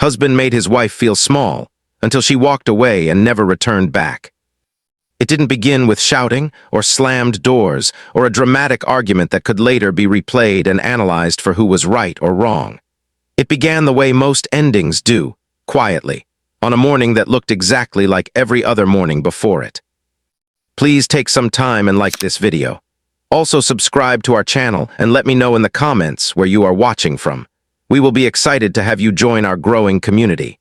Husband made his wife feel small until she walked away and never returned back. It didn't begin with shouting or slammed doors or a dramatic argument that could later be replayed and analyzed for who was right or wrong. It began the way most endings do, quietly, on a morning that looked exactly like every other morning before it. Please take some time and like this video. Also subscribe to our channel and let me know in the comments where you are watching from. We will be excited to have you join our growing community.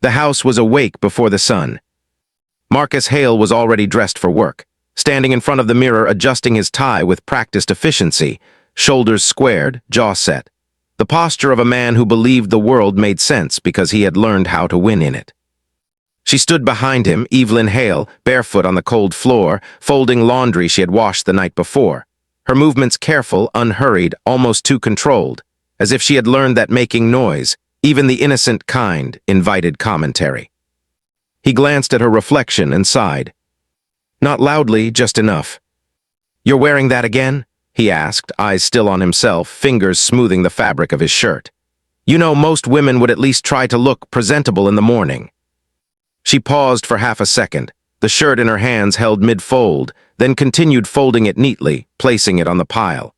The house was awake before the sun. Marcus Hale was already dressed for work, standing in front of the mirror adjusting his tie with practiced efficiency, shoulders squared, jaw set. The posture of a man who believed the world made sense because he had learned how to win in it. She stood behind him, Evelyn Hale, barefoot on the cold floor, folding laundry she had washed the night before. Her movements careful, unhurried, almost too controlled, as if she had learned that making noise, even the innocent kind, invited commentary. He glanced at her reflection and sighed. Not loudly, just enough. "You're wearing that again?" he asked, eyes still on himself, fingers smoothing the fabric of his shirt. "You know, most women would at least try to look presentable in the morning." She paused for half a second, the shirt in her hands held mid-fold, then continued folding it neatly, placing it on the pile.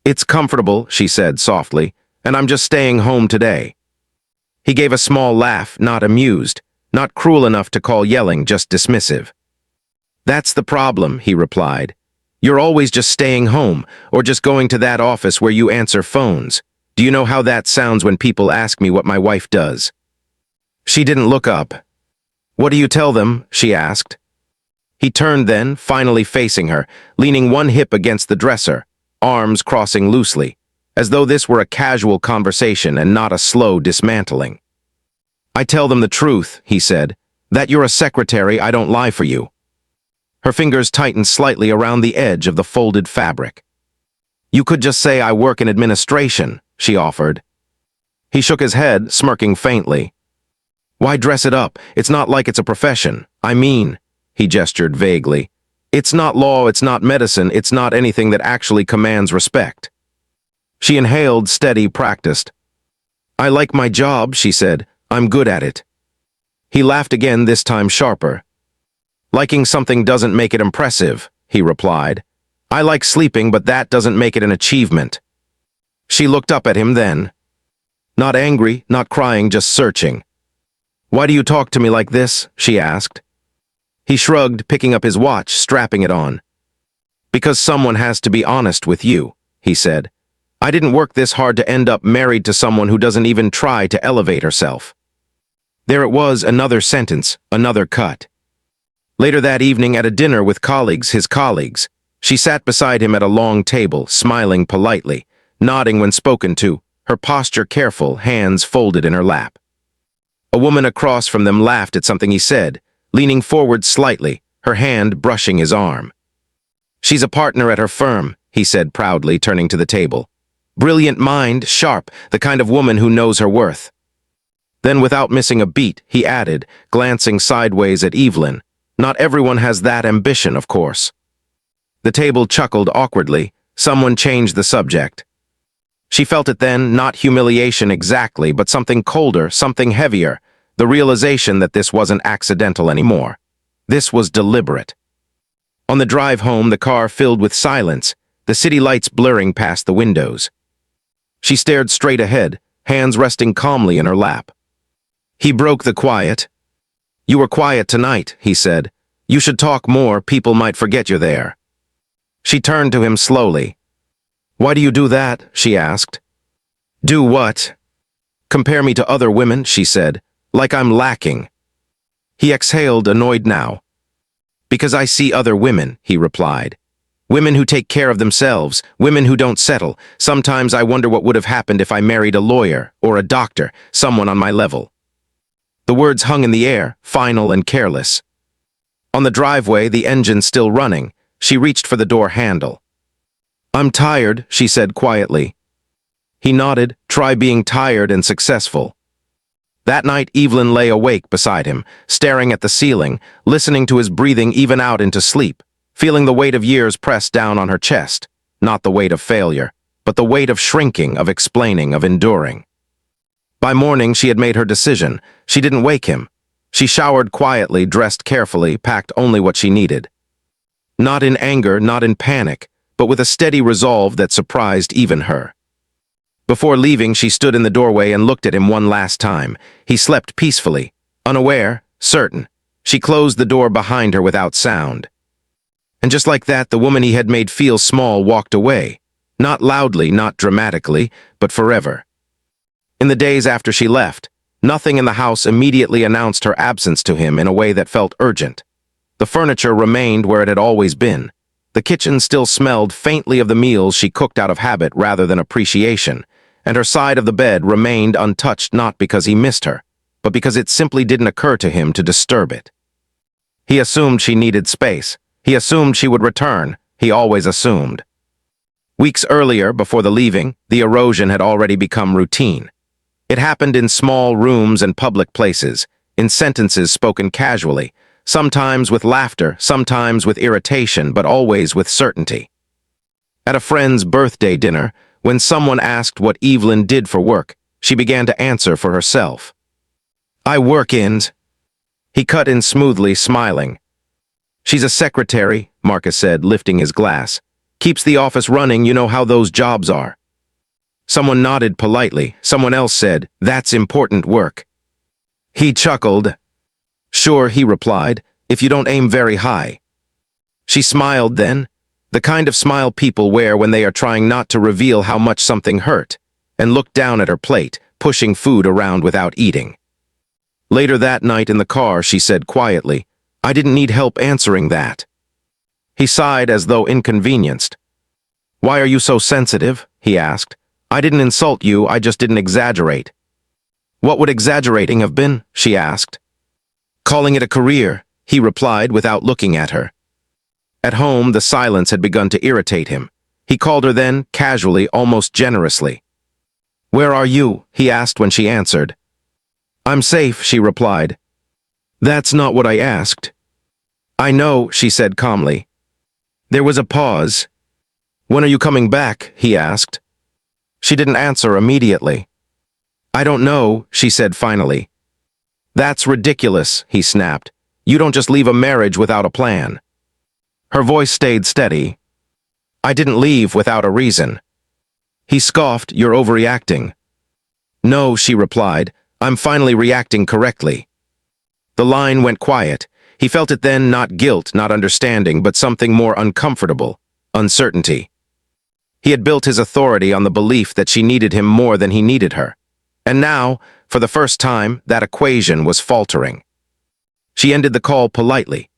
"It's comfortable," she said softly, "and I'm just staying home today." He gave a small laugh, not amused, not cruel enough to call yelling, just dismissive. "That's the problem," he replied. "You're always just staying home, or just going to that office where you answer phones. Do you know how that sounds when people ask me what my wife does?" She didn't look up. "What do you tell them?" she asked. He turned then, finally facing her, leaning one hip against the dresser, arms crossing loosely, as though this were a casual conversation and not a slow dismantling. "I tell them the truth," he said. "That you're a secretary, I don't lie for you." Her fingers tightened slightly around the edge of the folded fabric. "You could just say I work in administration," she offered. He shook his head, smirking faintly. "Why dress it up? It's not like it's a profession. I mean," he gestured vaguely, "it's not law, it's not medicine, it's not anything that actually commands respect." She inhaled, steady, practiced. "I like my job," she said. "I'm good at it." He laughed again, this time sharper. "Liking something doesn't make it impressive," he replied. "I like sleeping, but that doesn't make it an achievement." She looked up at him then. Not angry, not crying, just searching. "Why do you talk to me like this?" she asked. He shrugged, picking up his watch, strapping it on. "Because someone has to be honest with you," he said. "I didn't work this hard to end up married to someone who doesn't even try to elevate herself." There it was, another sentence, another cut. Later that evening at a dinner with his colleagues, she sat beside him at a long table, smiling politely, nodding when spoken to, her posture careful, hands folded in her lap. A woman across from them laughed at something he said, leaning forward slightly, her hand brushing his arm. "She's a partner at her firm," he said proudly, turning to the table. "Brilliant mind, sharp, the kind of woman who knows her worth." Then, without missing a beat, he added, glancing sideways at Evelyn, "Not everyone has that ambition, of course." The table chuckled awkwardly. Someone changed the subject. She felt it then, not humiliation exactly, but something colder, something heavier, the realization that this wasn't accidental anymore. This was deliberate. On the drive home, the car filled with silence, the city lights blurring past the windows. She stared straight ahead, hands resting calmly in her lap. He broke the quiet. "You were quiet tonight," he said. "You should talk more, people might forget you're there." She turned to him slowly. "Why do you do that?" she asked. "Do what?" "Compare me to other women," she said, "like I'm lacking." He exhaled, annoyed now. "Because I see other women," he replied. "Women who take care of themselves, women who don't settle. Sometimes I wonder what would have happened if I married a lawyer or a doctor, someone on my level." The words hung in the air, final and careless. On the driveway, the engine still running, she reached for the door handle. "I'm tired," she said quietly. He nodded. "Try being tired and successful." That night, Evelyn lay awake beside him, staring at the ceiling, listening to his breathing even out into sleep, feeling the weight of years pressed down on her chest, not the weight of failure, but the weight of shrinking, of explaining, of enduring. By morning, she had made her decision. She didn't wake him. She showered quietly, dressed carefully, packed only what she needed. Not in anger, not in panic, but with a steady resolve that surprised even her. Before leaving, she stood in the doorway and looked at him one last time. He slept peacefully, unaware, certain. She closed the door behind her without sound. And just like that, the woman he had made feel small walked away. Not loudly, not dramatically, but forever. In the days after she left, nothing in the house immediately announced her absence to him in a way that felt urgent. The furniture remained where it had always been. The kitchen still smelled faintly of the meals she cooked out of habit rather than appreciation, and her side of the bed remained untouched not because he missed her, but because it simply didn't occur to him to disturb it. He assumed she needed space. He assumed she would return. He always assumed. Weeks earlier, before the leaving, the erosion had already become routine. It happened in small rooms and public places, in sentences spoken casually, sometimes with laughter, sometimes with irritation, but always with certainty. At a friend's birthday dinner, when someone asked what Evelyn did for work, she began to answer for herself. "I work in..." He cut in smoothly, smiling. "She's a secretary," Marcus said, lifting his glass. "Keeps the office running, you know how those jobs are." Someone nodded politely. Someone else said, "That's important work." He chuckled. "Sure," he replied, "if you don't aim very high." She smiled then, the kind of smile people wear when they are trying not to reveal how much something hurt, and looked down at her plate, pushing food around without eating. Later that night in the car, she said quietly, "I didn't need help answering that." He sighed as though inconvenienced. "Why are you so sensitive?" he asked. "I didn't insult you, I just didn't exaggerate." "What would exaggerating have been?" she asked. "Calling it a career," he replied without looking at her. At home, the silence had begun to irritate him. He called her then, casually, almost generously. "Where are you?" he asked when she answered. "I'm safe," she replied. "That's not what I asked." "I know," she said calmly. There was a pause. "When are you coming back?" he asked. She didn't answer immediately. "I don't know," she said finally. "That's ridiculous," he snapped. "You don't just leave a marriage without a plan." Her voice stayed steady. "I didn't leave without a reason." He scoffed, "You're overreacting." "No," she replied, "I'm finally reacting correctly." The line went quiet. He felt it then, not guilt, not understanding, but something more uncomfortable, uncertainty. He had built his authority on the belief that she needed him more than he needed her. And now, for the first time, that equation was faltering. She ended the call politely.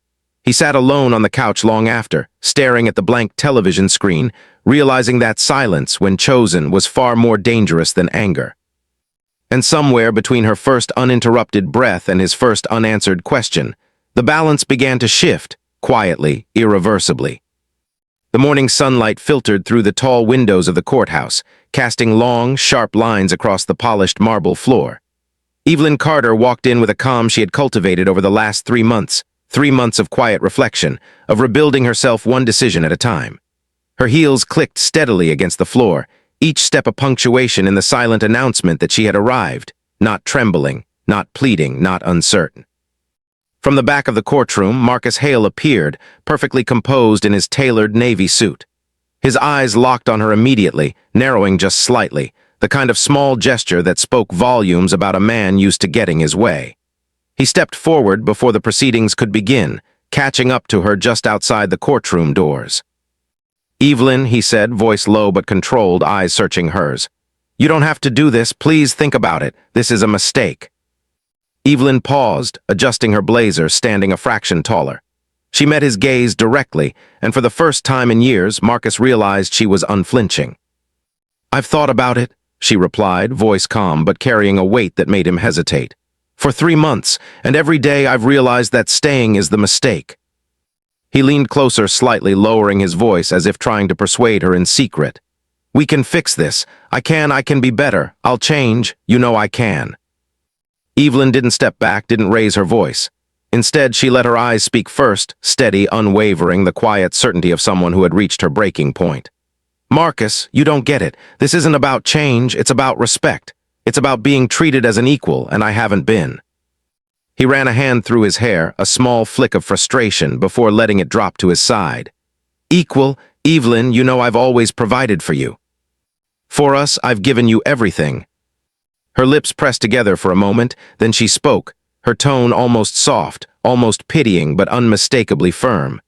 He sat alone on the couch long after, staring at the blank television screen, realizing that silence, when chosen, was far more dangerous than anger. And somewhere between her first uninterrupted breath and his first unanswered question, the balance began to shift, quietly, irreversibly. The morning sunlight filtered through the tall windows of the courthouse, casting long, sharp lines across the polished marble floor. Evelyn Carter walked in with a calm she had cultivated over the last 3 months, 3 months of quiet reflection, of rebuilding herself one decision at a time. Her heels clicked steadily against the floor, each step a punctuation in the silent announcement that she had arrived, not trembling, not pleading, not uncertain. From the back of the courtroom, Marcus Hale appeared, perfectly composed in his tailored navy suit. His eyes locked on her immediately, narrowing just slightly, the kind of small gesture that spoke volumes about a man used to getting his way. He stepped forward before the proceedings could begin, catching up to her just outside the courtroom doors. "Evelyn," he said, voice low but controlled, eyes searching hers. "You don't have to do this, please think about it. This is a mistake." Evelyn paused, adjusting her blazer, standing a fraction taller. She met his gaze directly, and for the first time in years, Marcus realized she was unflinching. "I've thought about it," she replied, voice calm but carrying a weight that made him hesitate. "For 3 months, and every day I've realized that staying is the mistake." He leaned closer slightly, lowering his voice as if trying to persuade her in secret. "We can fix this. I can be better. I'll change. You know I can." Evelyn didn't step back, didn't raise her voice. Instead, she let her eyes speak first, steady, unwavering, the quiet certainty of someone who had reached her breaking point. "Marcus, you don't get it. This isn't about change, it's about respect. It's about being treated as an equal, and I haven't been." He ran a hand through his hair, a small flick of frustration before letting it drop to his side. "Equal? Evelyn, you know I've always provided for you. For us, I've given you everything." Her lips pressed together for a moment, then she spoke, her tone almost soft, almost pitying but unmistakably firm.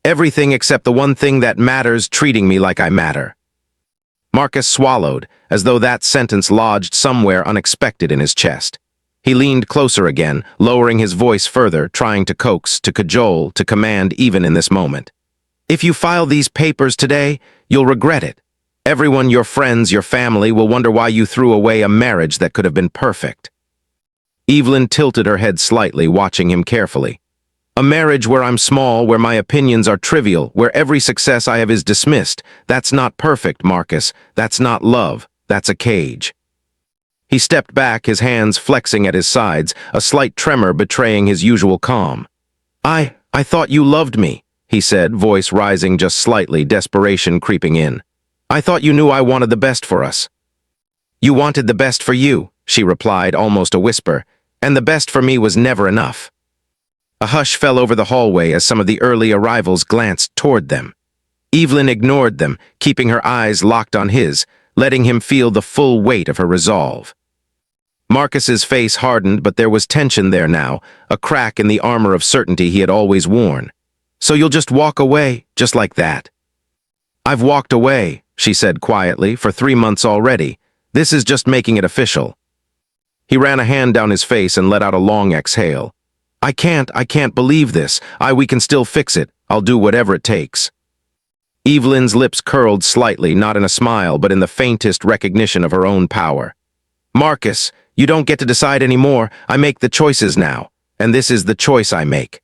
"Everything except the one thing that matters, treating me like I matter." Marcus swallowed, as though that sentence lodged somewhere unexpected in his chest. He leaned closer again, lowering his voice further, trying to coax, to cajole, to command even in this moment. "If you file these papers today, you'll regret it. Everyone, your friends, your family, will wonder why you threw away a marriage that could have been perfect." Evelyn tilted her head slightly, watching him carefully. "A marriage where I'm small, where my opinions are trivial, where every success I have is dismissed. That's not perfect, Marcus. That's not love. That's a cage." He stepped back, his hands flexing at his sides, a slight tremor betraying his usual calm. I thought you loved me," he said, voice rising just slightly, desperation creeping in. "I thought you knew I wanted the best for us." "You wanted the best for you," she replied, almost a whisper, "and the best for me was never enough." A hush fell over the hallway as some of the early arrivals glanced toward them. Evelyn ignored them, keeping her eyes locked on his, letting him feel the full weight of her resolve. Marcus's face hardened, but there was tension there now, a crack in the armor of certainty he had always worn. "So you'll just walk away, just like that?" "I've walked away," she said quietly, "for 3 months already. This is just making it official." He ran a hand down his face and let out a long exhale. I can't believe this. We can still fix it. I'll do whatever it takes." Evelyn's lips curled slightly, not in a smile, but in the faintest recognition of her own power. "Marcus, you don't get to decide anymore. I make the choices now, and this is the choice I make."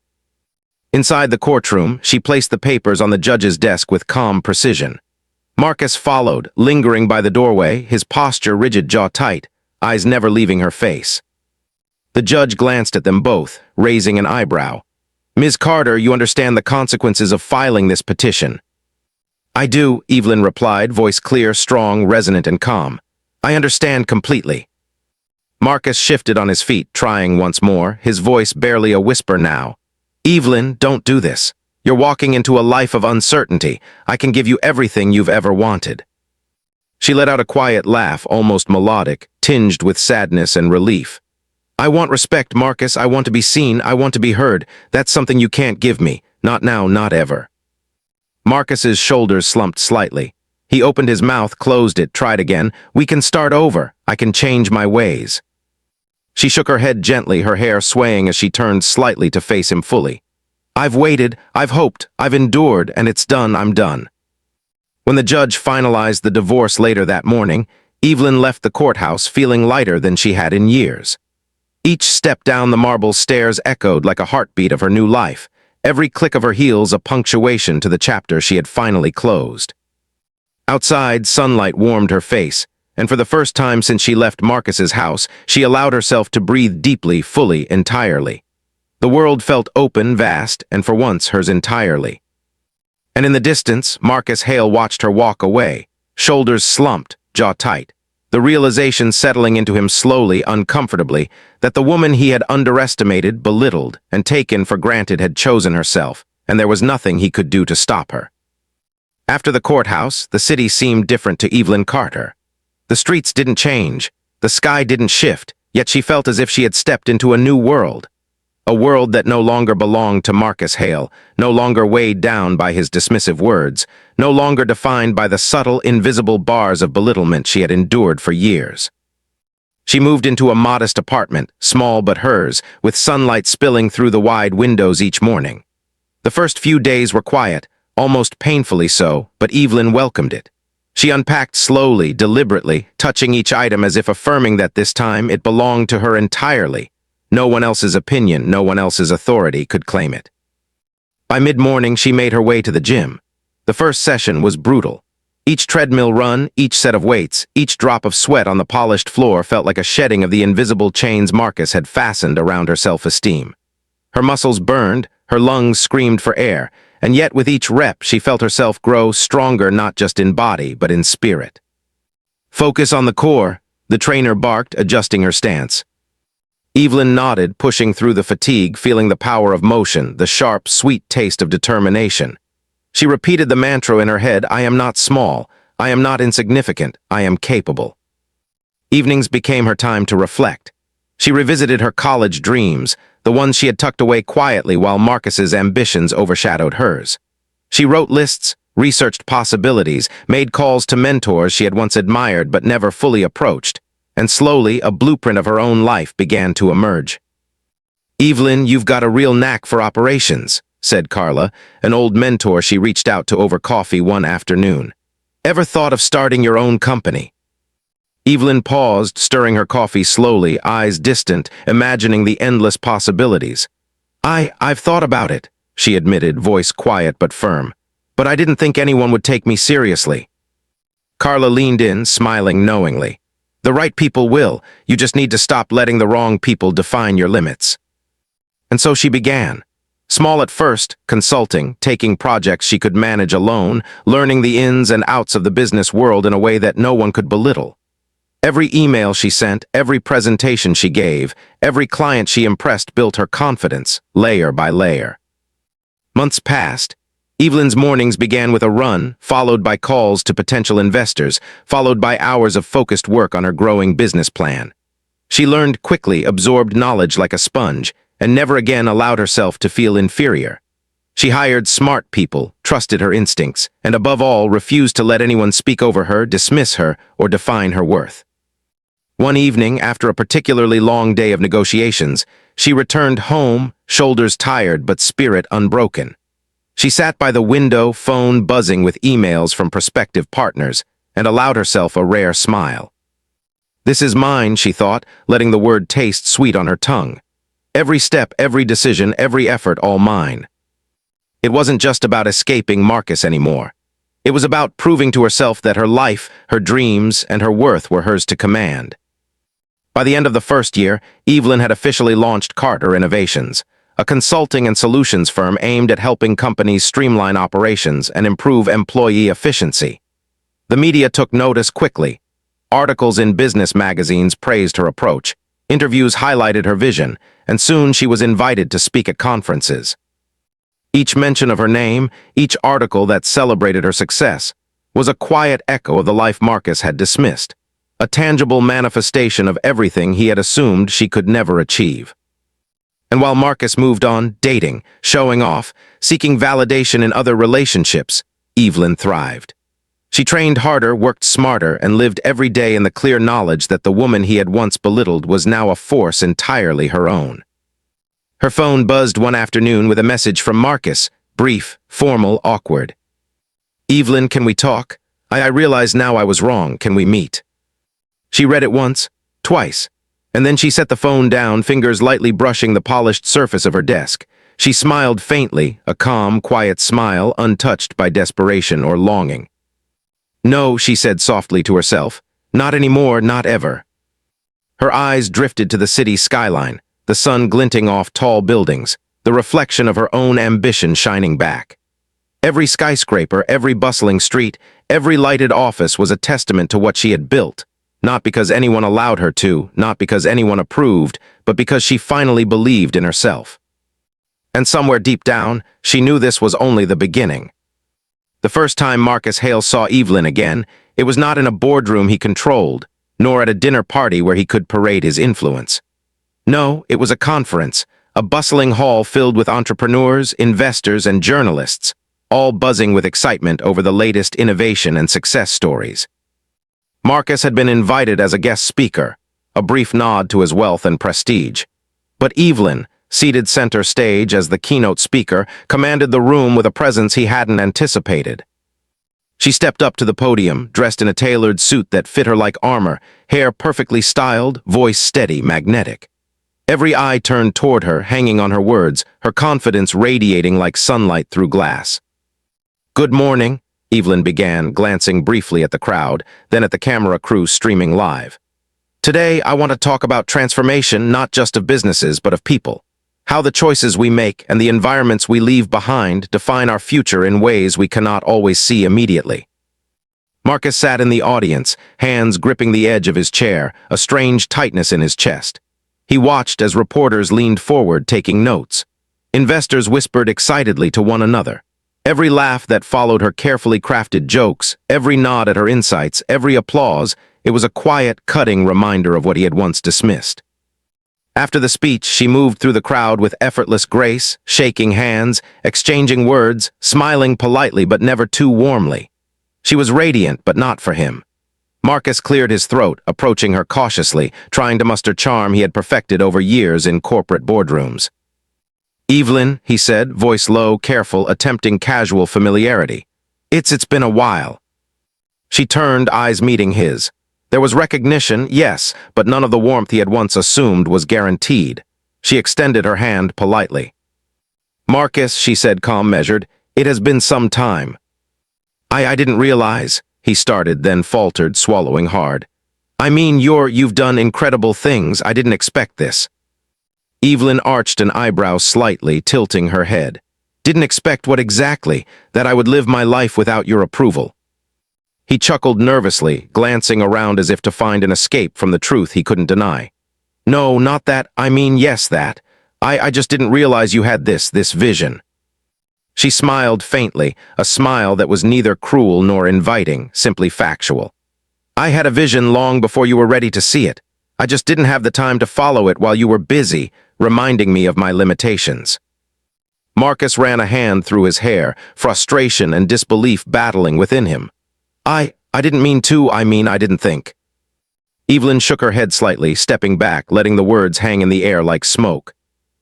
Inside the courtroom, she placed the papers on the judge's desk with calm precision. Marcus followed, lingering by the doorway, his posture rigid, jaw tight, eyes never leaving her face. The judge glanced at them both, raising an eyebrow. "Ms. Carter, you understand the consequences of filing this petition?" "I do," Evelyn replied, voice clear, strong, resonant, and calm. "I understand completely." Marcus shifted on his feet, trying once more, his voice barely a whisper now. "Evelyn, don't do this. You're walking into a life of uncertainty. I can give you everything you've ever wanted." She let out a quiet laugh, almost melodic, tinged with sadness and relief. "I want respect, Marcus. I want to be seen. I want to be heard. That's something you can't give me. Not now, not ever." Marcus's shoulders slumped slightly. He opened his mouth, closed it, tried again. "We can start over. I can change my ways." She shook her head gently, her hair swaying as she turned slightly to face him fully. "I've waited, I've hoped, I've endured, and it's done, I'm done." When the judge finalized the divorce later that morning, Evelyn left the courthouse feeling lighter than she had in years. Each step down the marble stairs echoed like a heartbeat of her new life, every click of her heels a punctuation to the chapter she had finally closed. Outside, sunlight warmed her face, and for the first time since she left Marcus's house, she allowed herself to breathe deeply, fully, entirely. The world felt open, vast, and for once hers entirely. And in the distance, Marcus Hale watched her walk away, shoulders slumped, jaw tight, the realization settling into him slowly, uncomfortably, that the woman he had underestimated, belittled, and taken for granted had chosen herself, and there was nothing he could do to stop her. After the courthouse, the city seemed different to Evelyn Carter. The streets didn't change, the sky didn't shift, yet she felt as if she had stepped into a new world. A world that no longer belonged to Marcus Hale, no longer weighed down by his dismissive words, no longer defined by the subtle, invisible bars of belittlement she had endured for years. She moved into a modest apartment, small but hers, with sunlight spilling through the wide windows each morning. The first few days were quiet, almost painfully so, but Evelyn welcomed it. She unpacked slowly, deliberately, touching each item as if affirming that this time it belonged to her entirely. No one else's opinion, no one else's authority could claim it. By mid-morning, she made her way to the gym. The first session was brutal. Each treadmill run, each set of weights, each drop of sweat on the polished floor felt like a shedding of the invisible chains Marcus had fastened around her self-esteem. Her muscles burned, her lungs screamed for air, and yet with each rep she felt herself grow stronger not just in body but in spirit. "Focus on the core," The trainer barked, adjusting her stance. Evelyn nodded, pushing through the fatigue, feeling the power of motion, the sharp, sweet taste of determination. She repeated the mantra in her head, I am not small, I am not insignificant, I am capable. Evenings became her time to reflect. She revisited her college dreams, the ones she had tucked away quietly while Marcus's ambitions overshadowed hers. She wrote lists, researched possibilities, made calls to mentors she had once admired but never fully approached, and slowly a blueprint of her own life began to emerge. Evelyn, you've got a real knack for operations, said Carla, an old mentor she reached out to over coffee one afternoon. Ever thought of starting your own company? Evelyn paused, stirring her coffee slowly, eyes distant, imagining the endless possibilities. I've thought about it, she admitted, voice quiet but firm. But I didn't think anyone would take me seriously. Carla leaned in, smiling knowingly. The right people will, you just need to stop letting the wrong people define your limits. And so she began. Small at first, consulting, taking projects she could manage alone, learning the ins and outs of the business world in a way that no one could belittle. Every email she sent, every presentation she gave, every client she impressed built her confidence, layer by layer. Months passed. Evelyn's mornings began with a run, followed by calls to potential investors, followed by hours of focused work on her growing business plan. She learned quickly, absorbed knowledge like a sponge, and never again allowed herself to feel inferior. She hired smart people, trusted her instincts, and above all, refused to let anyone speak over her, dismiss her, or define her worth. One evening, after a particularly long day of negotiations, she returned home, shoulders tired but spirit unbroken. She sat by the window, phone buzzing with emails from prospective partners, and allowed herself a rare smile. This is mine, she thought, letting the word taste sweet on her tongue. Every step, every decision, every effort, all mine. It wasn't just about escaping Marcus anymore. It was about proving to herself that her life, her dreams, and her worth were hers to command. By the end of the first year, Evelyn had officially launched Carter Innovations, a consulting and solutions firm aimed at helping companies streamline operations and improve employee efficiency. The media took notice quickly. Articles in business magazines praised her approach, interviews highlighted her vision, and soon she was invited to speak at conferences. Each mention of her name, each article that celebrated her success, was a quiet echo of the life Marcus had dismissed, a tangible manifestation of everything he had assumed she could never achieve. And while Marcus moved on, dating, showing off, seeking validation in other relationships, Evelyn thrived. She trained harder, worked smarter, and lived every day in the clear knowledge that the woman he had once belittled was now a force entirely her own. Her phone buzzed one afternoon with a message from Marcus, brief, formal, awkward. Evelyn, can we talk? I realize now I was wrong. Can we meet? She read it once, twice, and then she set the phone down, fingers lightly brushing the polished surface of her desk. She smiled faintly, a calm, quiet smile untouched by desperation or longing. No, she said softly to herself, not anymore, not ever. Her eyes drifted to the city skyline, the sun glinting off tall buildings, the reflection of her own ambition shining back. Every skyscraper, every bustling street, every lighted office was a testament to what she had built. Not because anyone allowed her to, not because anyone approved, but because she finally believed in herself. And somewhere deep down, she knew this was only the beginning. The first time Marcus Hale saw Evelyn again, it was not in a boardroom he controlled, nor at a dinner party where he could parade his influence. No, it was a conference, a bustling hall filled with entrepreneurs, investors, and journalists, all buzzing with excitement over the latest innovation and success stories. Marcus had been invited as a guest speaker, a brief nod to his wealth and prestige. But Evelyn, seated center stage as the keynote speaker, commanded the room with a presence he hadn't anticipated. She stepped up to the podium, dressed in a tailored suit that fit her like armor, hair perfectly styled, voice steady, magnetic. Every eye turned toward her, hanging on her words, her confidence radiating like sunlight through glass. Good morning, Evelyn began, glancing briefly at the crowd, then at the camera crew streaming live. Today, I want to talk about transformation not just of businesses, but of people. How the choices we make and the environments we leave behind define our future in ways we cannot always see immediately. Marcus sat in the audience, hands gripping the edge of his chair, a strange tightness in his chest. He watched as reporters leaned forward, taking notes. Investors whispered excitedly to one another. Every laugh that followed her carefully crafted jokes, every nod at her insights, every applause, it was a quiet, cutting reminder of what he had once dismissed. After the speech, she moved through the crowd with effortless grace, shaking hands, exchanging words, smiling politely but never too warmly. She was radiant, but not for him. Marcus cleared his throat, approaching her cautiously, trying to muster charm he had perfected over years in corporate boardrooms. "Evelyn," he said, voice low, careful, attempting casual familiarity. It's been a while." She turned, eyes meeting his. There was recognition, yes, but none of the warmth he had once assumed was guaranteed. She extended her hand politely. "Marcus," she said, calm, measured, "it has been some time." I didn't realize," he started, then faltered, swallowing hard. "I mean, you've done incredible things. I didn't expect this." Evelyn arched an eyebrow slightly, tilting her head. "Didn't expect what exactly? That I would live my life without your approval?" He chuckled nervously, glancing around as if to find an escape from the truth he couldn't deny. "No, not that. I mean, yes, that. I just didn't realize you had this vision." She smiled faintly, a smile that was neither cruel nor inviting, simply factual. "I had a vision long before you were ready to see it. I just didn't have the time to follow it while you were busy, reminding me of my limitations." Marcus ran a hand through his hair, frustration and disbelief battling within him. I didn't mean to, I didn't think." Evelyn shook her head slightly, stepping back, letting the words hang in the air like smoke.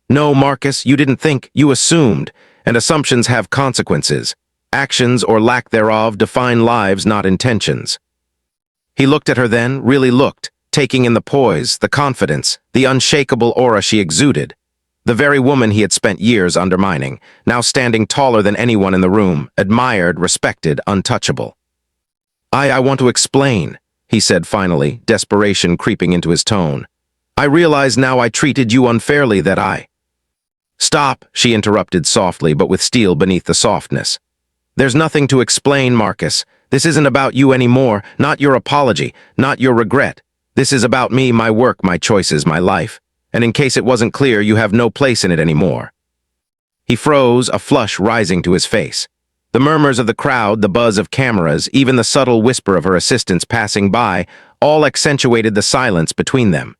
"No, Marcus, you didn't think, you assumed, and assumptions have consequences. Actions or lack thereof define lives, not intentions." He looked at her then, really looked, taking in the poise, the confidence, the unshakable aura she exuded. The very woman he had spent years undermining, now standing taller than anyone in the room, admired, respected, untouchable. I want to explain," he said finally, desperation creeping into his tone. "I realize now I treated you unfairly, that I—" "Stop," she interrupted softly, but with steel beneath the softness. "There's nothing to explain, Marcus. This isn't about you anymore, not your apology, not your regret. This is about me, my work, my choices, my life. And in case it wasn't clear, you have no place in it anymore." He froze, a flush rising to his face. The murmurs of the crowd, the buzz of cameras, even the subtle whisper of her assistants passing by, all accentuated the silence between them.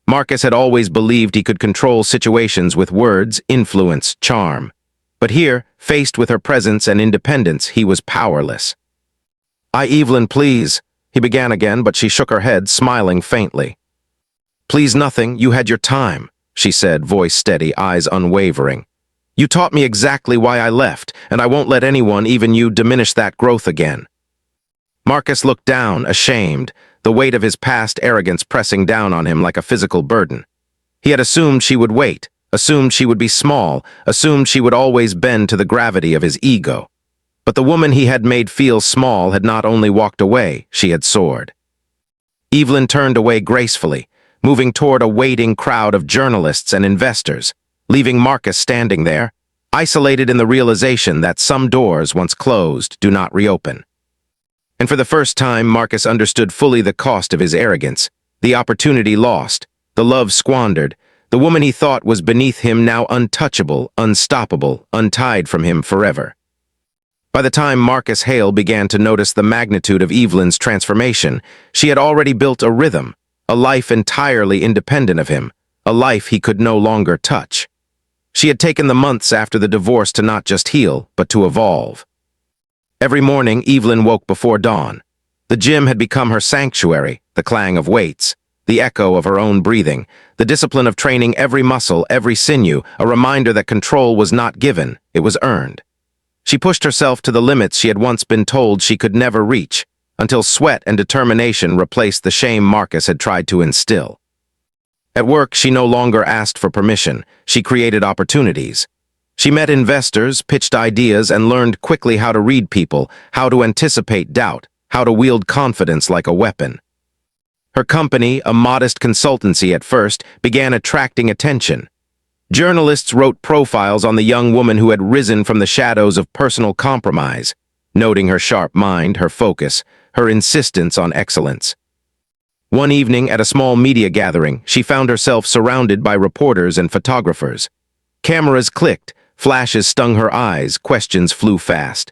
Marcus had always believed he could control situations with words, influence, charm. But here, faced with her presence and independence, he was powerless. "Evelyn, please," he began again, but she shook her head, smiling faintly. "Please nothing, you had your time," she said, voice steady, eyes unwavering. "You taught me exactly why I left, and I won't let anyone, even you, diminish that growth again." Marcus looked down, ashamed, the weight of his past arrogance pressing down on him like a physical burden. He had assumed she would wait, assumed she would be small, assumed she would always bend to the gravity of his ego. But the woman he had made feel small had not only walked away, she had soared. Evelyn turned away gracefully, moving toward a waiting crowd of journalists and investors, leaving Marcus standing there, isolated in the realization that some doors, once closed, do not reopen. And for the first time, Marcus understood fully the cost of his arrogance, the opportunity lost, the love squandered, the woman he thought was beneath him now untouchable, unstoppable, untied from him forever. By the time Marcus Hale began to notice the magnitude of Evelyn's transformation, she had already built a rhythm, a life entirely independent of him, a life he could no longer touch. She had taken the months after the divorce to not just heal, but to evolve. Every morning, Evelyn woke before dawn. The gym had become her sanctuary, the clang of weights, the echo of her own breathing, the discipline of training every muscle, every sinew, a reminder that control was not given, it was earned. She pushed herself to the limits she had once been told she could never reach, until sweat and determination replaced the shame Marcus had tried to instill. At work, she no longer asked for permission. She created opportunities. She met investors, pitched ideas, and learned quickly how to read people, how to anticipate doubt, how to wield confidence like a weapon. Her company, a modest consultancy at first, began attracting attention. Journalists wrote profiles on the young woman who had risen from the shadows of personal compromise, noting her sharp mind, her focus, her insistence on excellence. One evening at a small media gathering, she found herself surrounded by reporters and photographers. Cameras clicked, flashes stung her eyes, questions flew fast.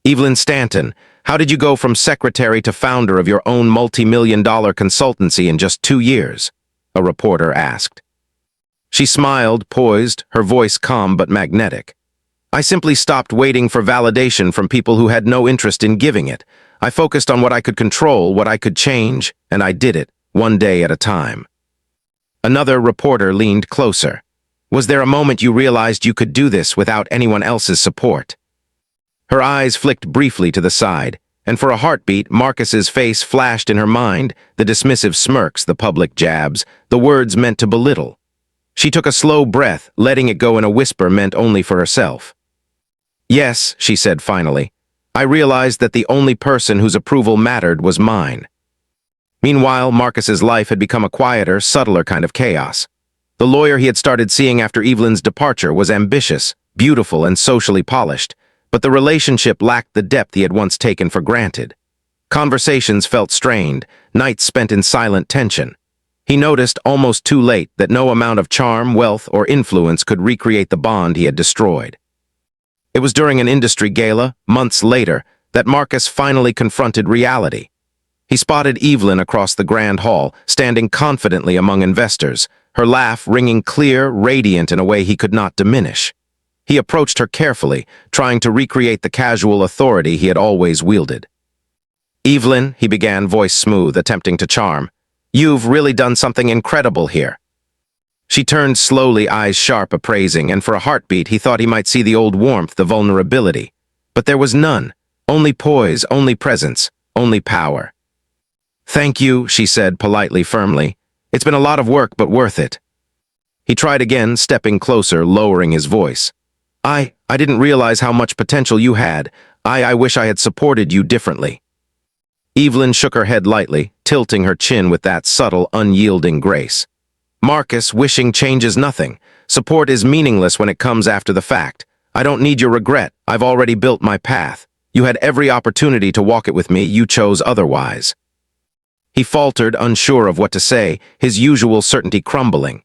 "Evelyn Stanton, how did you go from secretary to founder of your own multi-million-dollar consultancy in just 2 years?" a reporter asked. She smiled, poised, her voice calm but magnetic. "I simply stopped waiting for validation from people who had no interest in giving it. I focused on what I could control, what I could change, and I did it, one day at a time." Another reporter leaned closer. "Was there a moment you realized you could do this without anyone else's support?" Her eyes flicked briefly to the side, and for a heartbeat, Marcus's face flashed in her mind, the dismissive smirks, the public jabs, the words meant to belittle. She took a slow breath, letting it go in a whisper meant only for herself. "Yes," she said finally. "I realized that the only person whose approval mattered was mine." Meanwhile, Marcus's life had become a quieter, subtler kind of chaos. The lawyer he had started seeing after Evelyn's departure was ambitious, beautiful, and socially polished, but the relationship lacked the depth he had once taken for granted. Conversations felt strained, nights spent in silent tension. He noticed, almost too late, that no amount of charm, wealth, or influence could recreate the bond he had destroyed. It was during an industry gala, months later, that Marcus finally confronted reality. He spotted Evelyn across the grand hall, standing confidently among investors, her laugh ringing clear, radiant in a way he could not diminish. He approached her carefully, trying to recreate the casual authority he had always wielded. "Evelyn," he began, voice smooth, attempting to charm, "you've really done something incredible here." She turned slowly, eyes sharp, appraising, and for a heartbeat he thought he might see the old warmth, the vulnerability. But there was none. Only poise, only presence, only power. "Thank you," she said, politely, firmly. "It's been a lot of work, but worth it." He tried again, stepping closer, lowering his voice. I didn't realize how much potential you had. I wish I had supported you differently." Evelyn shook her head lightly, tilting her chin with that subtle, unyielding grace. "Marcus, wishing changes nothing. Support is meaningless when it comes after the fact. I don't need your regret. I've already built my path. You had every opportunity to walk it with me. You chose otherwise." He faltered, unsure of what to say, his usual certainty crumbling.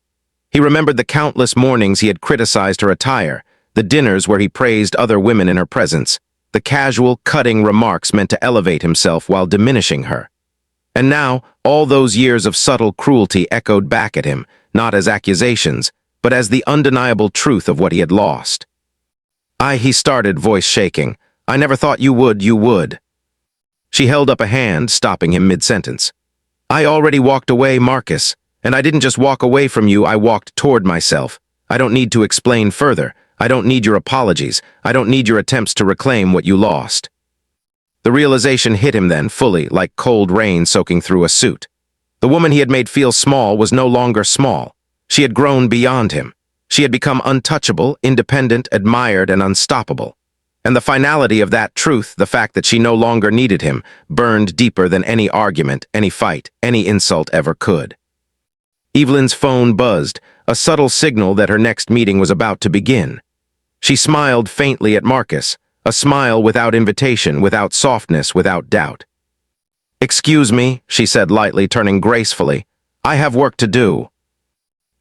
He remembered the countless mornings he had criticized her attire, the dinners where he praised other women in her presence, the casual, cutting remarks meant to elevate himself while diminishing her. And now, all those years of subtle cruelty echoed back at him, not as accusations, but as the undeniable truth of what he had lost. He started, voice shaking. "I never thought you would." She held up a hand, stopping him mid-sentence. "I already walked away, Marcus, and I didn't just walk away from you, I walked toward myself. I don't need to explain further. I don't need your apologies. I don't need your attempts to reclaim what you lost." The realization hit him then, fully, like cold rain soaking through a suit. The woman he had made feel small was no longer small. She had grown beyond him. She had become untouchable, independent, admired, and unstoppable. And the finality of that truth, the fact that she no longer needed him, burned deeper than any argument, any fight, any insult ever could. Evelyn's phone buzzed, a subtle signal that her next meeting was about to begin. She smiled faintly at Marcus, a smile without invitation, without softness, without doubt. "Excuse me," she said lightly, turning gracefully. "I have work to do."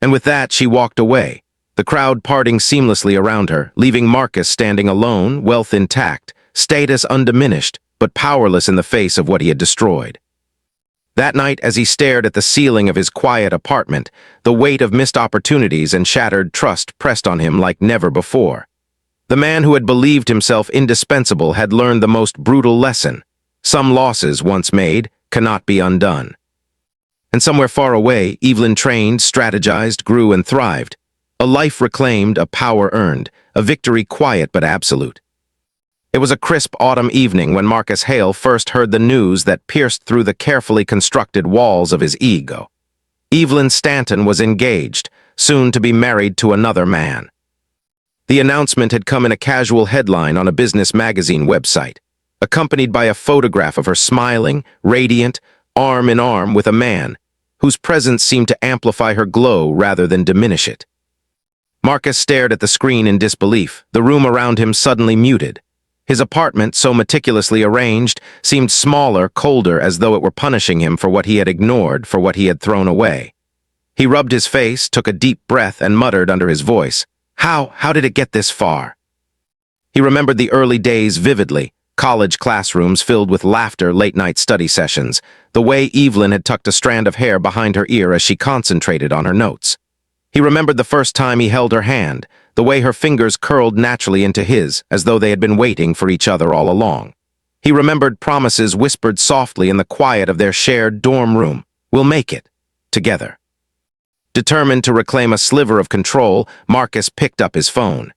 And with that, she walked away, the crowd parting seamlessly around her, leaving Marcus standing alone, wealth intact, status undiminished, but powerless in the face of what he had destroyed. That night, as he stared at the ceiling of his quiet apartment, the weight of missed opportunities and shattered trust pressed on him like never before. The man who had believed himself indispensable had learned the most brutal lesson. Some losses, once made, cannot be undone. And somewhere far away, Evelyn trained, strategized, grew, and thrived. A life reclaimed, a power earned, a victory quiet but absolute. It was a crisp autumn evening when Marcus Hale first heard the news that pierced through the carefully constructed walls of his ego. Evelyn Stanton was engaged, soon to be married to another man. The announcement had come in a casual headline on a business magazine website, accompanied by a photograph of her smiling, radiant, arm in arm with a man, whose presence seemed to amplify her glow rather than diminish it. Marcus stared at the screen in disbelief, the room around him suddenly muted. His apartment, so meticulously arranged, seemed smaller, colder, as though it were punishing him for what he had ignored, for what he had thrown away. He rubbed his face, took a deep breath, and muttered under his voice, How did it get this far?" He remembered the early days vividly, college classrooms filled with laughter, late-night study sessions, the way Evelyn had tucked a strand of hair behind her ear as she concentrated on her notes. He remembered the first time he held her hand, the way her fingers curled naturally into his, as though they had been waiting for each other all along. He remembered promises whispered softly in the quiet of their shared dorm room. "We'll make it. Together." Determined to reclaim a sliver of control, Marcus picked up his phone.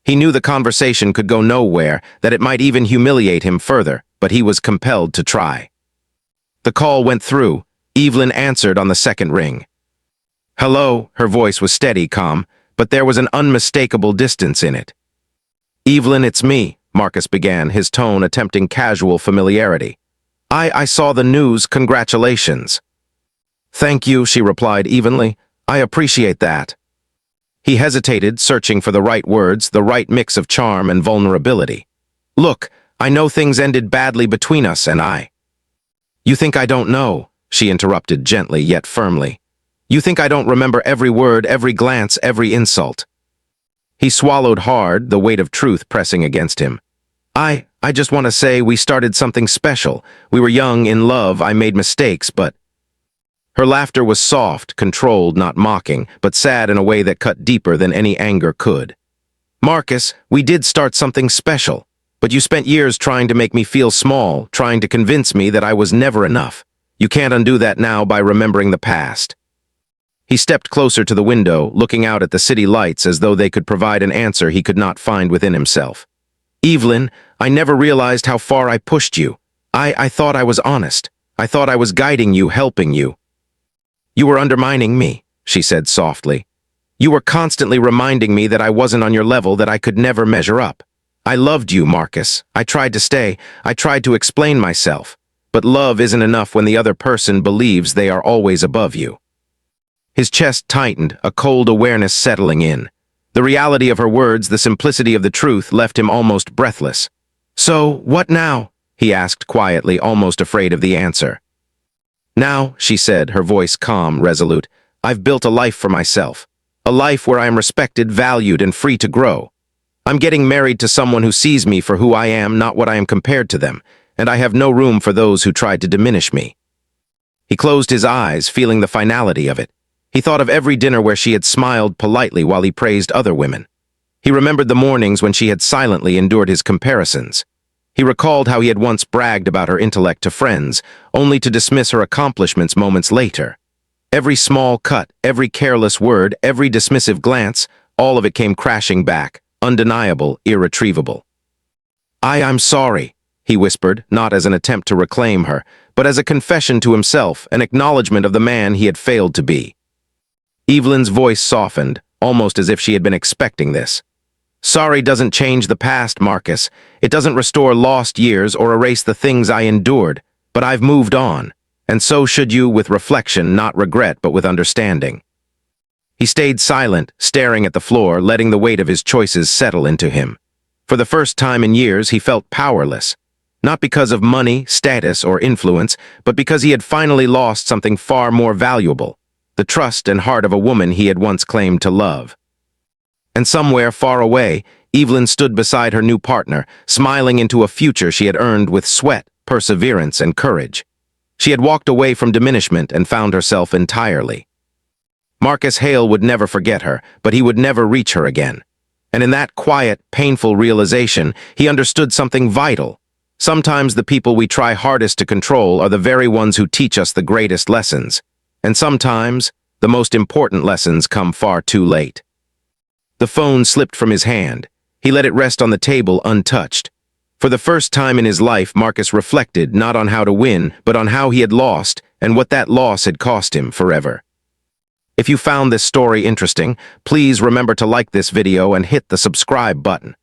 He knew the conversation could go nowhere, that it might even humiliate him further, but he was compelled to try. The call went through. Evelyn answered on the second ring. "Hello," her voice was steady, calm, but there was an unmistakable distance in it. "Evelyn, it's me," Marcus began, his tone attempting casual familiarity. I saw the news, congratulations." "Thank you," she replied evenly. "I appreciate that." He hesitated, searching for the right words, the right mix of charm and vulnerability. "Look, I know things ended badly between us and I." "You think I don't know?" she interrupted gently yet firmly. "You think I don't remember every word, every glance, every insult?" He swallowed hard, the weight of truth pressing against him. I just want to say we started something special. We were young, in love, I made mistakes, but..." Her laughter was soft, controlled, not mocking, but sad in a way that cut deeper than any anger could. "Marcus, we did start something special, but you spent years trying to make me feel small, trying to convince me that I was never enough. You can't undo that now by remembering the past." He stepped closer to the window, looking out at the city lights as though they could provide an answer he could not find within himself. "Evelyn, I never realized how far I pushed you. I thought I was honest. I thought I was guiding you, helping you." "You were undermining me," she said softly. "You were constantly reminding me that I wasn't on your level, that I could never measure up. I loved you, Marcus. I tried to stay. I tried to explain myself. But love isn't enough when the other person believes they are always above you." His chest tightened, a cold awareness settling in. The reality of her words, the simplicity of the truth, left him almost breathless. "So, what now?" he asked quietly, almost afraid of the answer. "Now," she said, her voice calm, resolute, "I've built a life for myself. A life where I am respected, valued, and free to grow. I'm getting married to someone who sees me for who I am, not what I am compared to them, and I have no room for those who tried to diminish me." He closed his eyes, feeling the finality of it. He thought of every dinner where she had smiled politely while he praised other women. He remembered the mornings when she had silently endured his comparisons. He recalled how he had once bragged about her intellect to friends, only to dismiss her accomplishments moments later. Every small cut, every careless word, every dismissive glance, all of it came crashing back, undeniable, irretrievable. I'm sorry," he whispered, not as an attempt to reclaim her, but as a confession to himself, an acknowledgement of the man he had failed to be. Evelyn's voice softened, almost as if she had been expecting this. "Sorry doesn't change the past, Marcus. It doesn't restore lost years or erase the things I endured, but I've moved on, and so should you, with reflection, not regret, but with understanding." He stayed silent, staring at the floor, letting the weight of his choices settle into him. For the first time in years, he felt powerless. Not because of money, status, or influence, but because he had finally lost something far more valuable, the trust and heart of a woman he had once claimed to love. And somewhere far away, Evelyn stood beside her new partner, smiling into a future she had earned with sweat, perseverance, and courage. She had walked away from diminishment and found herself entirely. Marcus Hale would never forget her, but he would never reach her again. And in that quiet, painful realization, he understood something vital. Sometimes the people we try hardest to control are the very ones who teach us the greatest lessons. And sometimes, the most important lessons come far too late. The phone slipped from his hand. He let it rest on the table untouched. For the first time in his life, Marcus reflected not on how to win, but on how he had lost and what that loss had cost him forever. If you found this story interesting, please remember to like this video and hit the subscribe button.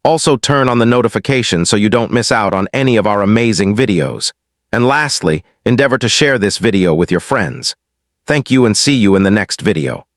Also turn on the notification so you don't miss out on any of our amazing videos. And lastly, endeavor to share this video with your friends. Thank you and see you in the next video.